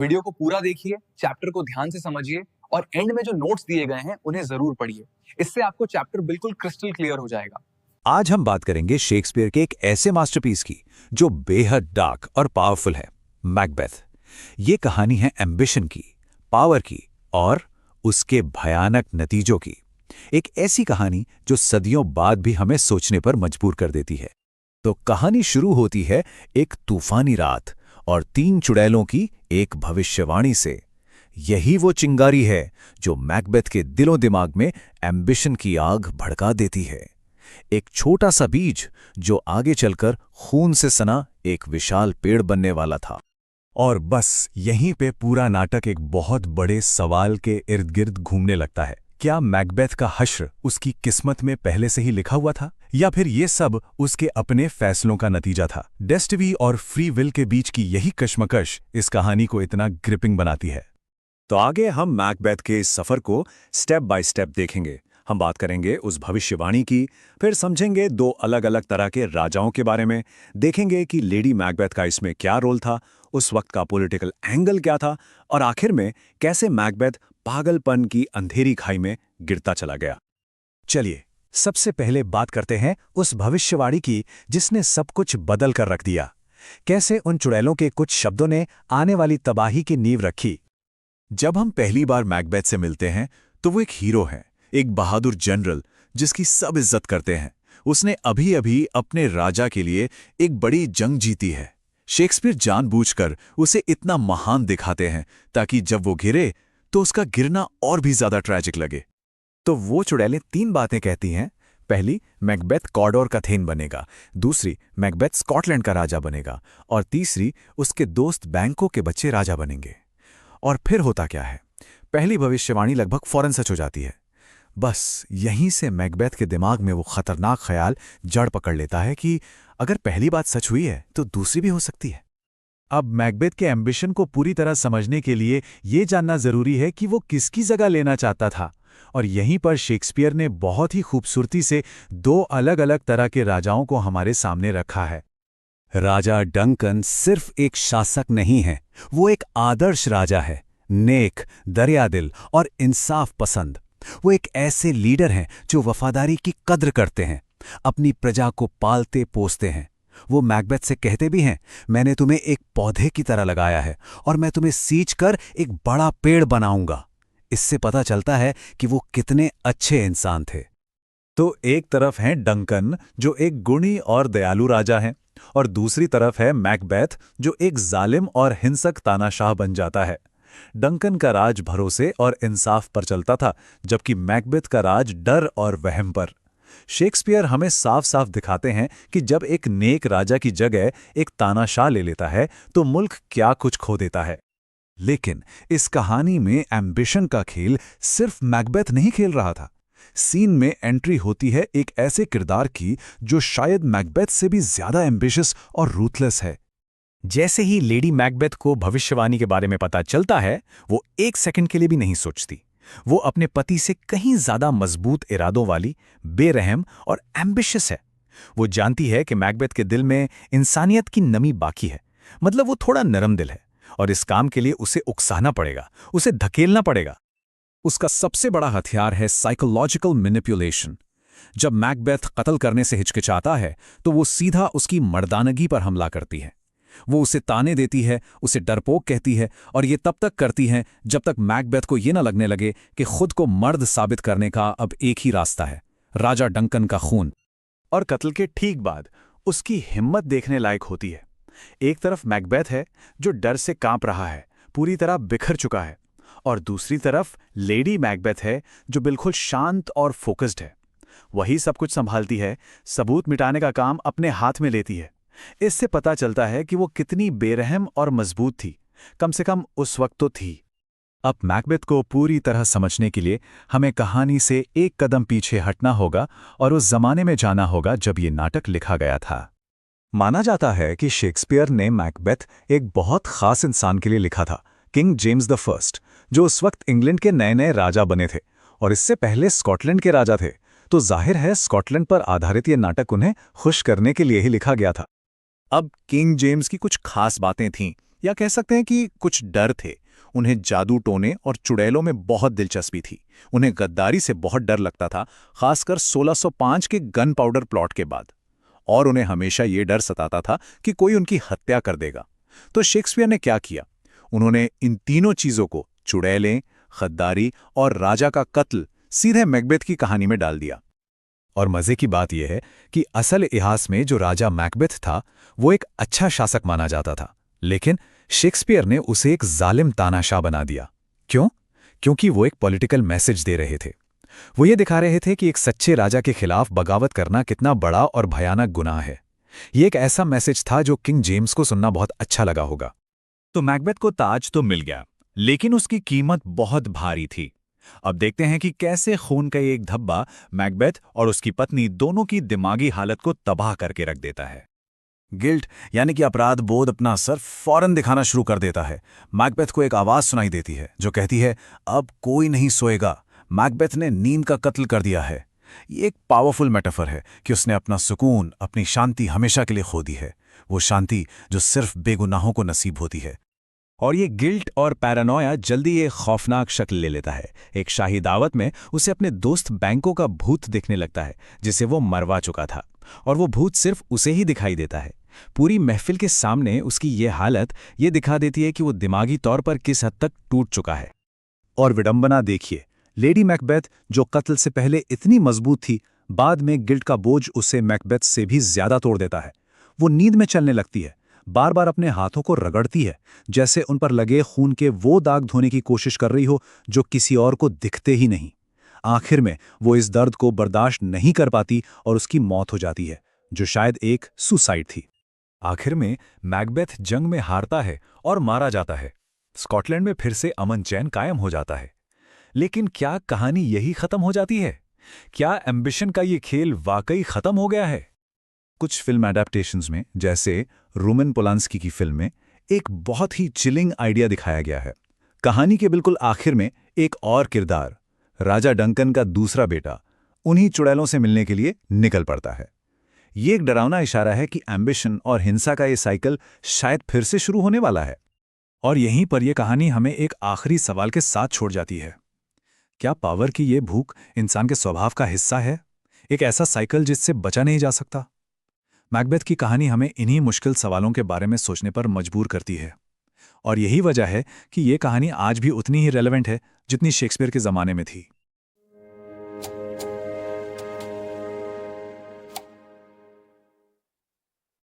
Video को पूरा देखिए, चैप्टर को ध्यान से समझिए और एंड में जो नोट्स दिए गए हैं उन्हें जरूर पढ़िए। इससे आपको चैप्टर बिल्कुल क्रिस्टल क्लियर हो जाएगा। आज हम बात करेंगे शेक्सपियर के एक ऐसे मास्टरपीस की जो बेहद डार्क और पावरफुल है, मैकबेथ। ये कहानी है एम्बिशन की, पावर की और उसके भयानक नतीजों की। एक ऐसी कहानी जो सदियों बाद भी हमें सोचने पर मजबूर कर देती है। तो कहानी शुरू होती है एक तूफानी रात और 3 चुड़ैलों की एक भविष्यवाणी से। यही वो चिंगारी है जो मैकबेथ के दिलो दिमाग में एम्बिशन की आग भड़का देती है। एक छोटा सा बीज जो आगे चलकर खून से सना एक विशाल पेड़ बनने वाला था। और बस यहीं पे पूरा नाटक एक बहुत बड़े सवाल के इर्द गिर्द घूमने लगता है। क्या मैकबेथ का हश्र उसकी किस्मत में पहले से ही लिखा हुआ था, या फिर ये सब उसके अपने फैसलों का नतीजा था? डेस्टिनी और फ्री विल के बीच की यही कश्मकश इस कहानी को इतना ग्रिपिंग बनाती है। तो आगे हम मैकबेथ के इस सफर को स्टेप बाय स्टेप देखेंगे। हम बात करेंगे उस भविष्यवाणी की, फिर समझेंगे 2 अलग अलग तरह के राजाओं के बारे में, देखेंगे कि लेडी मैकबेथ का इसमें क्या रोल था, उस वक्त का पॉलिटिकल एंगल क्या था, और आखिर में कैसे मैकबेथ पागलपन की अंधेरी खाई में गिरता चला गया। चलिए सबसे पहले बात करते हैं उस भविष्यवाणी की जिसने सब कुछ बदल कर रख दिया। कैसे उन चुड़ैलों के कुछ शब्दों ने आने वाली तबाही की नींव रखी। जब हम पहली बार मैकबेथ से मिलते हैं तो वो एक हीरो है, एक बहादुर जनरल जिसकी सब इज्जत करते हैं। उसने अभी अभी अपने राजा के लिए एक बड़ी जंग जीती है। शेक्सपियर जानबूझकर उसे इतना महान दिखाते हैं ताकि जब वो गिरे तो उसका गिरना और भी ज्यादा ट्रैजिक लगे। तो वो चुड़ैलें 3 बातें कहती हैं। पहली, मैकबेथ कॉर्डोर का थेन बनेगा। दूसरी, मैकबेथ स्कॉटलैंड का राजा बनेगा। और तीसरी, उसके दोस्त बैंको के बच्चे राजा बनेंगे। और फिर होता क्या है? पहली भविष्यवाणी लगभग फौरन सच हो जाती है। बस यहीं से मैकबेथ के दिमाग में वो खतरनाक ख्याल जड़ पकड़ लेता है कि अगर पहली बात सच हुई है तो दूसरी भी हो सकती है। अब मैकबेथ के एम्बिशन को पूरी तरह समझने के लिए ये जानना जरूरी है कि वो किसकी जगह लेना चाहता था। और यहीं पर शेक्सपियर ने बहुत ही खूबसूरती से 2 अलग अलग तरह के राजाओं को हमारे सामने रखा है। राजा डंकन सिर्फ एक शासक नहीं है, वो एक आदर्श राजा है, नेक, दरियादिल और इंसाफ पसंद। वो एक ऐसे लीडर हैं जो वफादारी की कद्र करते हैं, अपनी प्रजा को पालते पोसते हैं। वो मैकबेथ से कहते भी हैं, मैंने तुम्हें एक पौधे की तरह लगाया है और मैं तुम्हें सींचकर एक बड़ा पेड़ बनाऊंगा। इससे पता चलता है कि वो कितने अच्छे इंसान थे। तो एक तरफ हैं डंकन जो एक गुणी और दयालु राजा हैं, और दूसरी तरफ है मैकबेथ जो एक जालिम और हिंसक तानाशाह बन जाता है। डंकन का राज भरोसे और इंसाफ पर चलता था, जबकि मैकबेथ का राज डर और वहम पर। शेक्सपियर हमें साफ साफ दिखाते हैं कि जब एक नेक राजा की जगह एक तानाशाह ले लेता है तो मुल्क क्या कुछ खो देता है। लेकिन इस कहानी में एम्बिशन का खेल सिर्फ मैकबेथ नहीं खेल रहा था। सीन में एंट्री होती है एक ऐसे किरदार की जो शायद मैकबेथ से भी ज्यादा एम्बिशियस और रूथलेस है। जैसे ही लेडी मैकबेथ को भविष्यवाणी के बारे में पता चलता है, वो 1 सेकंड के लिए भी नहीं सोचती। वो अपने पति से कहीं ज्यादा मजबूत इरादों वाली, बेरहम और एम्बिशियस है। वो जानती है कि मैकबेथ के दिल में इंसानियत की नमी बाकी है, मतलब वो थोड़ा नरम दिल है, और इस काम के लिए उसे उकसाना पड़ेगा, उसे धकेलना पड़ेगा। उसका सबसे बड़ा हथियार है साइकोलॉजिकल मैनिपुलेशन। जब मैकबेथ कत्ल करने से हिचकिचाता है तो वो सीधा उसकी मर्दानगी पर हमला करती है। वो उसे ताने देती है, उसे डरपोक कहती है, और ये तब तक करती है जब तक मैकबेथ को ये न लगने लगे कि खुद को मर्द साबित करने का अब एक ही रास्ता है, राजा डंकन का खून। और कत्ल के ठीक बाद उसकी हिम्मत देखने लायक होती है। एक तरफ मैकबेथ है जो डर से कांप रहा है, पूरी तरह बिखर चुका है, और दूसरी तरफ लेडी मैकबेथ है जो बिल्कुल शांत और फोकस्ड है। वही सब कुछ संभालती है, सबूत मिटाने का काम अपने हाथ में लेती है। इससे पता चलता है कि वो कितनी बेरहम और मजबूत थी, कम से कम उस वक्त तो थी। अब मैकबेथ को पूरी तरह समझने के लिए हमें कहानी से एक कदम पीछे हटना होगा और उस जमाने में जाना होगा जब ये नाटक लिखा गया था। माना जाता है कि शेक्सपियर ने मैकबेथ एक बहुत खास इंसान के लिए लिखा था, किंग जेम्स द फर्स्ट, जो उस वक्त इंग्लैंड के नए नए राजा बने थे और इससे पहले स्कॉटलैंड के राजा थे। तो जाहिर है स्कॉटलैंड पर आधारित ये नाटक उन्हें खुश करने के लिए ही लिखा गया था। अब किंग जेम्स की कुछ खास बातें थीं या कह सकते हैं कि कुछ डर थे। उन्हें जादू टोने और चुड़ैलों में बहुत दिलचस्पी थी। उन्हें गद्दारी से बहुत डर लगता था, खासकर 1605 के गन पाउडर प्लॉट के बाद। और उन्हें हमेशा ये डर सताता था कि कोई उनकी हत्या कर देगा। तो शेक्सपियर ने क्या किया? उन्होंने इन तीनों चीजों को, चुड़ैलें, गद्दारी और राजा का कत्ल, सीधे मैकबेथ की कहानी में डाल दिया। और मजे की बात यह है कि असल इतिहास में जो राजा मैकबेथ था वो एक अच्छा शासक माना जाता था, लेकिन शेक्सपियर ने उसे एक जालिम तानाशाह बना दिया। क्यों? क्योंकि वो एक पॉलिटिकल मैसेज दे रहे थे। वो ये दिखा रहे थे कि एक सच्चे राजा के खिलाफ बगावत करना कितना बड़ा और भयानक गुनाह है। ये एक ऐसा मैसेज था जो किंग जेम्स को सुनना बहुत अच्छा लगा होगा। तो मैकबेथ को ताज तो मिल गया, लेकिन उसकी कीमत बहुत भारी थी। अब देखते हैं कि कैसे खून का एक धब्बा मैकबेथ और उसकी पत्नी दोनों की दिमागी हालत को तबाह करके रख देता है। गिल्ट यानी कि अपराध बोध अपना असर फौरन दिखाना शुरू कर देता है। मैकबेथ को एक आवाज सुनाई देती है जो कहती है, अब कोई नहीं सोएगा, मैकबेथ ने नींद का कत्ल कर दिया है। ये एक पावरफुल मेटाफर है कि उसने अपना सुकून, अपनी शांति हमेशा के लिए खो दी है, वो शांति जो सिर्फ बेगुनाहों को नसीब होती है। और ये गिल्ट और पैरानोया जल्दी एक खौफनाक शक्ल ले लेता है। एक शाही दावत में उसे अपने दोस्त बैंको का भूत दिखने लगता है, जिसे वो मरवा चुका था, और वो भूत सिर्फ उसे ही दिखाई देता है। पूरी महफिल के सामने उसकी ये हालत ये दिखा देती है कि वो दिमागी तौर पर किस हद तक टूट चुका है। और विडंबना देखिए, लेडी मैकबेथ जो कत्ल से पहले इतनी मजबूत थी, बाद में गिल्ट का बोझ उसे मैकबेथ से भी ज्यादा तोड़ देता है। वो नींद में चलने लगती है, बार बार अपने हाथों को रगड़ती है, जैसे उन पर लगे खून के वो दाग धोने की कोशिश कर रही हो जो किसी और को दिखते ही नहीं। आखिर में वो इस दर्द को बर्दाश्त नहीं कर पाती और उसकी मौत हो जाती है, जो शायद एक सुसाइड थी। आखिर में मैकबेथ जंग में हारता है और मारा जाता है। स्कॉटलैंड में फिर से अमन चैन कायम हो जाता है। लेकिन क्या कहानी यही खत्म हो जाती है? क्या एम्बिशन का ये खेल वाकई खत्म हो गया है? कुछ फिल्म एडेप्टेशंस में, जैसे रोमन पोलांस्की की फिल्म में, एक बहुत ही चिलिंग आइडिया दिखाया गया है। कहानी के बिल्कुल आखिर में एक और किरदार, राजा डंकन का दूसरा बेटा, उन्हीं चुड़ैलों से मिलने के लिए निकल पड़ता है। ये एक डरावना इशारा है कि एम्बिशन और हिंसा का ये साइकिल शायद फिर से शुरू होने वाला है। और यहीं पर यह कहानी हमें एक आखिरी सवाल के साथ छोड़ जाती है। क्या पावर की ये भूख इंसान के स्वभाव का हिस्सा है, एक ऐसा साइकिल जिससे बचा नहीं जा सकता? मैकबेथ की कहानी हमें इन्हीं मुश्किल सवालों के बारे में सोचने पर मजबूर करती है। और यही वजह है कि ये कहानी आज भी उतनी ही रेलेवेंट है जितनी शेक्सपियर के ज़माने में थी।